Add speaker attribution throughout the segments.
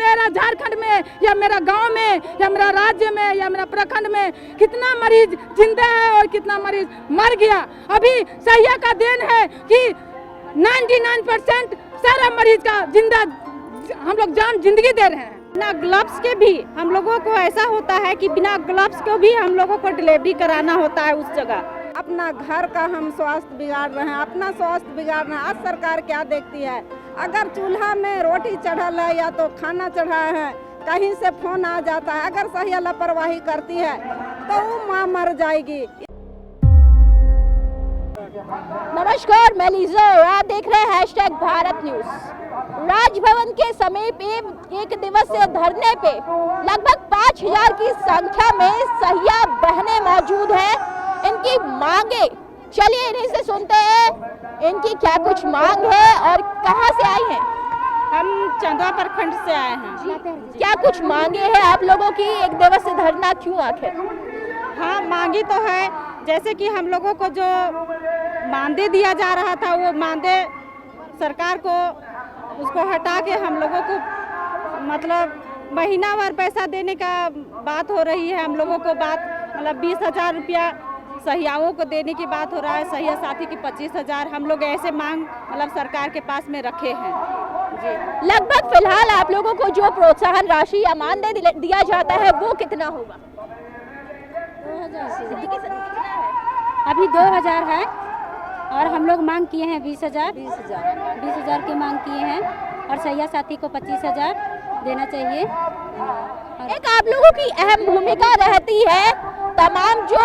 Speaker 1: मेरा झारखंड में या मेरा गांव में या मेरा राज्य में या मेरा प्रखंड में कितना मरीज जिंदा है और कितना मरीज मर गया। अभी सहिया का देन है कि 99% सारा मरीज का जिंदा हम लोग जान जिंदगी दे रहे हैं।
Speaker 2: बिना ग्लव्स के भी हम लोगों को ऐसा होता है कि बिना ग्लव्स के भी हम लोगों को डिलीवरी कराना होता है उस जगह।
Speaker 3: अपना घर का हम स्वास्थ्य बिगाड़ रहे हैं, अपना स्वास्थ्य बिगाड़ रहे हैं। आज सरकार क्या देखती है? अगर चूल्हा में रोटी चढ़ल है या तो खाना चढ़ा है, कहीं से फोन आ जाता है, अगर सही लापरवाही करती है तो वो माँ मर जाएगी।
Speaker 4: नमस्कार, मैं लीजा, आप देख रहे हैं #भारत न्यूज। राजभवन के समीप एक दिवसीय धरने पे लगभग 5000 की संख्या में सहिया बहनें मौजूद हैं। इनकी मांगे, चलिए इन्हीं से सुनते हैं इनकी क्या कुछ मांग है और कहां से आई हैं।
Speaker 2: हम चंदवा प्रखंड से आए हैं।
Speaker 4: क्या कुछ मांगे हैं आप लोगों की? एक दिवसीय धरना क्यों आखिर?
Speaker 2: हाँ, मांगी तो है, जैसे कि हम लोगों को जो मानदेय दिया जा रहा था वो मानदेय सरकार को उसको हटा के हम लोगों को मतलब महीनावार पैसा देने का बात हो रही है। हम लोगों को बात मतलब 20,000 रुपया सहियाओं को देने की बात हो रहा है, सहिया साथी की 25,000। हम लोग ऐसे मांग मतलब सरकार के पास में रखे हैं जी।
Speaker 4: लगभग फिलहाल आप लोगों को जो प्रोत्साहन राशि या मानदेय दिया जाता है वो कितना होगा?
Speaker 2: 2000 अभी 2000 है और हम लोग मांग किए हैं 20,000 की मांग किए हैं और सहिया साथी को 25,000 देना चाहिए।
Speaker 4: एक आप लोगों की अहम भूमिका रहती है तमाम जो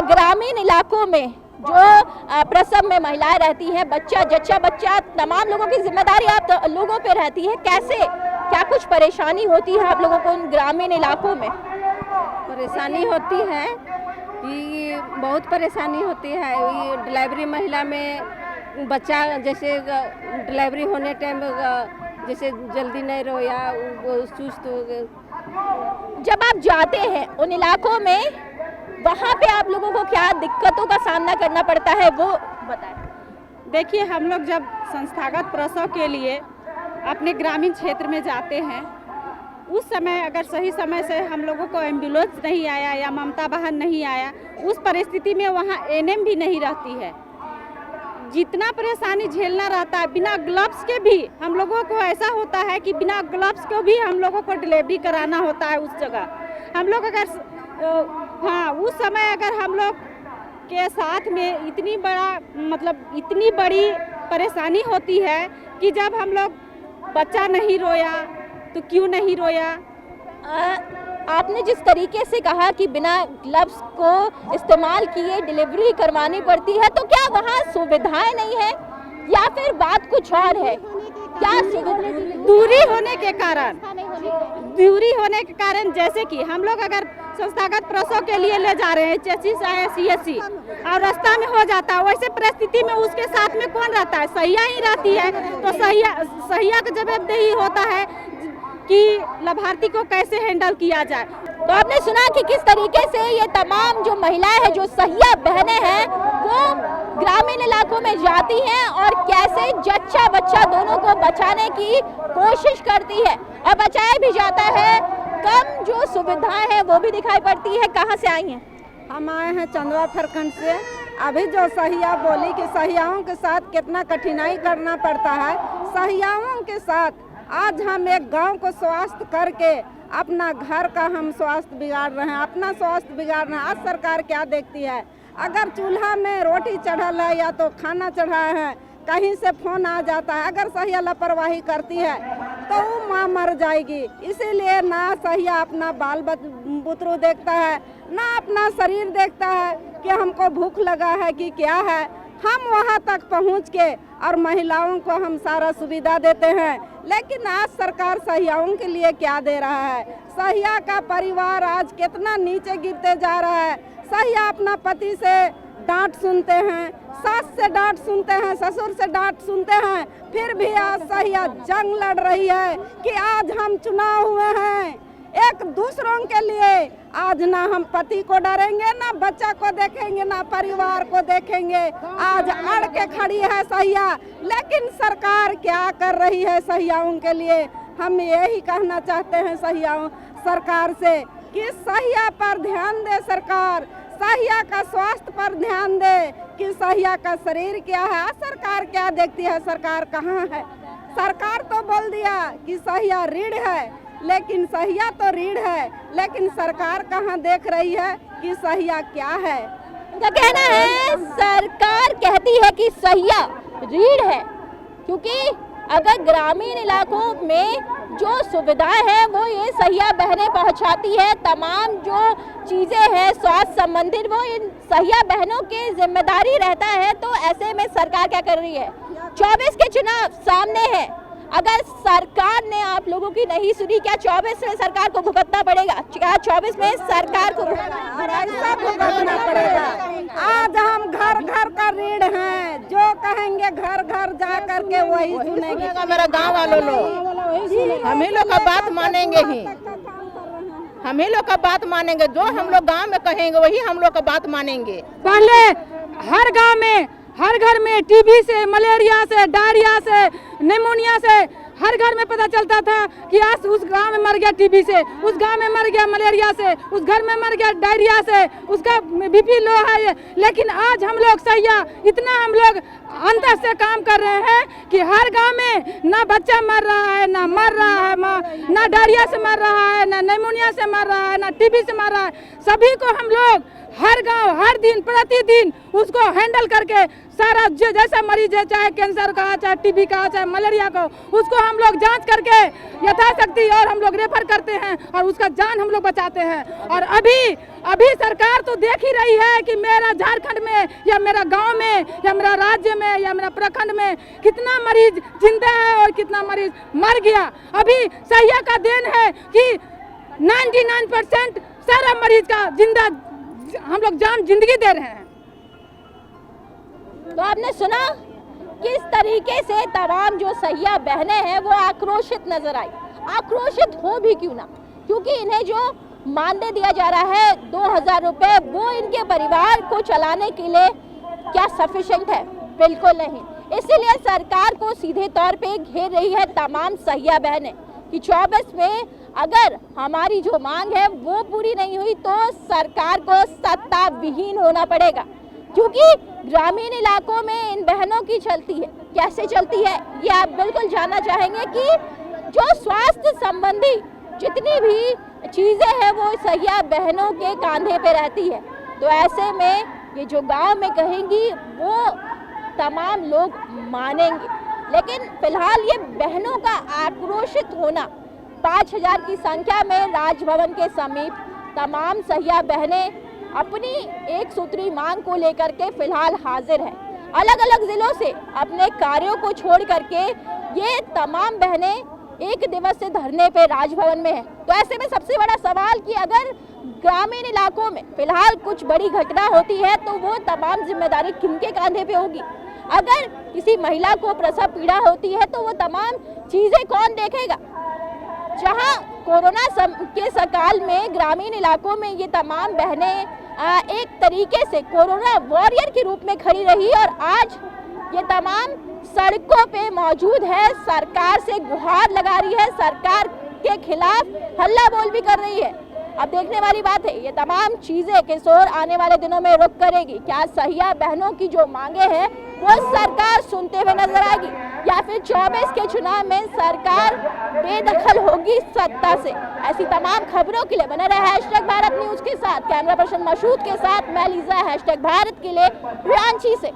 Speaker 4: ग्रामीण इलाकों में जो प्रसव में महिलाएं रहती हैं, बच्चा जच्चा बच्चा, तमाम लोगों की जिम्मेदारी आप लोगों पे रहती है। कैसे, क्या कुछ परेशानी होती है आप लोगों को उन ग्रामीण इलाकों में?
Speaker 3: परेशानी होती है कि बहुत परेशानी होती है। ये डिलीवरी महिला में बच्चा जैसे डिलीवरी होने टाइम जैसे जल्दी नहीं रोया, वो सुस्त हो गए।
Speaker 4: जब आप जाते हैं उन इलाकों में, वहाँ पे आप लोगों को क्या दिक्कतों का सामना करना पड़ता है वो बताएं।
Speaker 2: देखिए, हम लोग जब संस्थागत प्रसव के लिए अपने ग्रामीण क्षेत्र में जाते हैं, उस समय अगर सही समय से हम लोगों को एम्बुलेंस नहीं आया या ममता वाहन नहीं आया, उस परिस्थिति में वहाँ एनएम भी नहीं रहती है। जितना परेशानी झेलना रहता है, बिना ग्लव्स के भी हम लोगों को ऐसा होता है कि बिना ग्लव्स के भी हम लोगों को डिलीवरी कराना होता है उस जगह। हम लोग अगर हाँ, उस समय अगर हम लोग के साथ में इतनी बड़ी परेशानी होती है कि जब हम लोग बच्चा नहीं रोया तो क्यों नहीं रोया।
Speaker 4: आपने जिस तरीके से कहा कि बिना ग्लव्स को इस्तेमाल किए डिलीवरी करवानी पड़ती है, तो क्या वहाँ सुविधाएं नहीं है या फिर बात कुछ और है? क्या
Speaker 2: दूरी होने के कारण जैसे कि हम लोग अगर संस्थागत प्रसव के लिए ले जा रहे हैं चेसिस या सीएससी और रास्ता में हो जाता है, वैसे परिस्थिति में उसके साथ में कौन रहता है? सहिया ही रहती है। तो सहिया का जवाबदेही होता है कि लाभार्थी को कैसे हैंडल किया जाए।
Speaker 4: तो आपने सुना कि किस तरीके से ये तमाम जो महिलाएं हैं, जो सहिया बहनें हैं, वो ग्रामीण इलाकों में जाती हैं और कैसे जच्चा बच्चा दोनों को बचाने की कोशिश करती है और बचाया भी जाता है। कम जो सुविधाएं हैं वो भी दिखाई पड़ती है। कहाँ से आई हैं?
Speaker 3: हम आए हैं चंदवा प्रखंड से। अभी जो सहिया बोली कि सहियाओं के साथ कितना कठिनाई करना पड़ता है, सहियाओं के साथ आज हम एक गांव को स्वास्थ्य करके अपना घर का हम स्वास्थ्य बिगाड़ रहे हैं, अपना स्वास्थ्य बिगाड़ रहे हैं। आज सरकार क्या देखती है? अगर चूल्हा में रोटी चढ़ल है या तो खाना चढ़ा है, कहीं से फोन आ जाता है, अगर सहिया लापरवाही करती है तो वो माँ मर जाएगी। इसीलिए ना सहिया अपना बाल बुतरू देखता है, ना अपना शरीर देखता है कि हमको भूख लगा है कि क्या है। हम वहाँ तक पहुँच के और महिलाओं को हम सारा सुविधा देते हैं, लेकिन आज सरकार सहियाओं के लिए क्या दे रहा है? सहिया का परिवार आज कितना नीचे गिरते जा रहा है। सहिया अपना पति से डांट सुनते हैं, सास से डांट सुनते हैं, ससुर से डांट सुनते हैं, फिर भी आज सहिया जंग लड़ रही है कि आज हम चुनाव हुए हैं एक दूसरों के लिए। आज ना हम पति को डरेंगे, ना बच्चा को देखेंगे, ना परिवार को देखेंगे। आज अड़ के खड़ी है सहिया, लेकिन सरकार क्या कर रही है सहियाओं के लिए? हम यही कहना चाहते हैं सहियाओं सरकार से कि सहिया पर ध्यान दे सरकार, सहिया का स्वास्थ्य पर ध्यान दे कि सहिया का शरीर क्या है। सरकार क्या देखती है, सरकार कहाँ है। सरकार तो बोल दिया कि सहिया रीढ़ है, लेकिन सहिया तो रीढ़ है, लेकिन सरकार कहाँ देख रही है कि सहिया क्या है।
Speaker 4: उनका कहना है सरकार कहती है कि सहिया रीढ़ है, क्योंकि अगर ग्रामीण इलाकों में जो सुविधाएं हैं वो ये सहिया बहनें पहुंचाती है, तमाम जो चीज़ें हैं स्वास्थ्य संबंधित वो इन सहिया बहनों की जिम्मेदारी रहता है। तो ऐसे में सरकार क्या कर रही है, 24 के चुनाव सामने है, अगर सरकार ने आप लोगों की नहीं सुनी, क्या 24 में सरकार को भुगतना पड़ेगा? क्या 24 में सरकार को
Speaker 3: भुगतना पड़ेगा? आज हम घर घर का रीढ़ हैं, जो कहेंगे घर घर जा करके वही सुनेंगे।
Speaker 5: मेरा गांव वालों लोग हम ही लोग का बात मानेंगे ही, हम ही लोग का बात मानेंगे, जो हम लोग गांव में कहेंगे वही हम लोग का बात मानेंगे।
Speaker 1: पहले हर गांव में हर घर में टीबी से, मलेरिया से, डायरिया से, निमोनिया से हर घर में पता चलता था कि आज उस गांव में मर गया टीबी से, उस गांव में मर गया मलेरिया से, उस घर में मर गया डायरिया से, उसका बीपी लो है। लेकिन आज हम लोग सहिया इतना हम लोग अंतर से काम कर रहे हैं कि हर गांव में ना बच्चा मर रहा है, ना मर रहा है, ना डायरिया से मर रहा है, ना निमोनिया से मर रहा है, ना टीबी से मर रहा है। सभी को हम लोग हर गांव हर दिन प्रतिदिन उसको हैंडल करके सारा जैसा मरीज है, चाहे कैंसर का, चाहे टीबी का, चाहे मलेरिया का, उसको हम लोग जांच करके यथाशक्ति और हम लोग रेफर करते हैं और उसका जान हम लोग बचाते हैं। और अभी सरकार तो देख ही रही है कि मेरा झारखंड में या मेरा गांव में या मेरा राज्य में या मेरा प्रखंड में कितना मरीज जिंदा है और कितना मरीज मर गया। अभी सहिया का देन है कि 99% सारा मरीज का जिंदा हम लोग जान जिंदगी दे रहे हैं।
Speaker 4: तो आपने सुना किस तरीके से तमाम जो सहिया बहनें हैं वो आक्रोशित नजर आई। आक्रोशित हो भी क्यों ना, क्योंकि इन्हें जो मानदेय दिया जा रहा है 2000 रुपए, वो इनके परिवार को चलाने के लिए क्या सफिशिएंट है? बिल्कुल नहीं। इसीलिए सरकार को सीधे तौर पे घेर रही है तमाम सहिया बहनें कि 24 में अगर हमारी जो मांग है वो पूरी नहीं हुई तो सरकार को सत्ता विहीन होना पड़ेगा। क्योंकि ग्रामीण इलाकों में इन बहनों की चलती है, कैसे चलती है ये आप बिल्कुल जानना चाहेंगे कि जो स्वास्थ्य संबंधी जितनी भी चीज़ें हैं वो सहिया बहनों के कांधे पे रहती है। तो ऐसे में ये जो गांव में कहेंगी वो तमाम लोग मानेंगे। लेकिन फिलहाल ये बहनों का आक्रोशित होना, 5000 की संख्या में राजभवन के समीप तमाम सहिया बहनें अपनी एक सूत्री मांग को लेकर के फिलहाल हाजिर है। अलग अलग जिलों से अपने कार्यों को छोड़ करके ये तमाम बहनें एक दिवसीय धरने पे राजभवन में है। तो ऐसे में सबसे बड़ा सवाल कि अगर ग्रामीण इलाकों में फिलहाल कुछ बड़ी घटना होती है तो वो तमाम जिम्मेदारी किनके कांधे पे होगी? अगर किसी महिला को प्रसव पीड़ा होती है तो वो तमाम चीजें कौन देखेगा? जहां कोरोना के सकाल में ग्रामीण इलाकों में ये तमाम बहनें एक तरीके से कोरोना वॉरियर के रूप में खड़ी रही और आज ये तमाम सड़कों पे मौजूद है, सरकार से गुहार लगा रही है, सरकार के खिलाफ हल्ला बोल भी कर रही है। अब देखने वाली बात है ये तमाम चीजें किशोर आने वाले दिनों में रुक करेगी। क्या सहिया बहनों की जो मांगे हैं वो सरकार सुनते हुए नजर आएगी या फिर 24 के चुनाव में सरकार बेदखल होगी सत्ता से? ऐसी तमाम खबरों के लिए बने रहे #भारत न्यूज के साथ। कैमरा पर्सन मशहूद के साथ मैं लीजा, #भारत के लिए रांची से।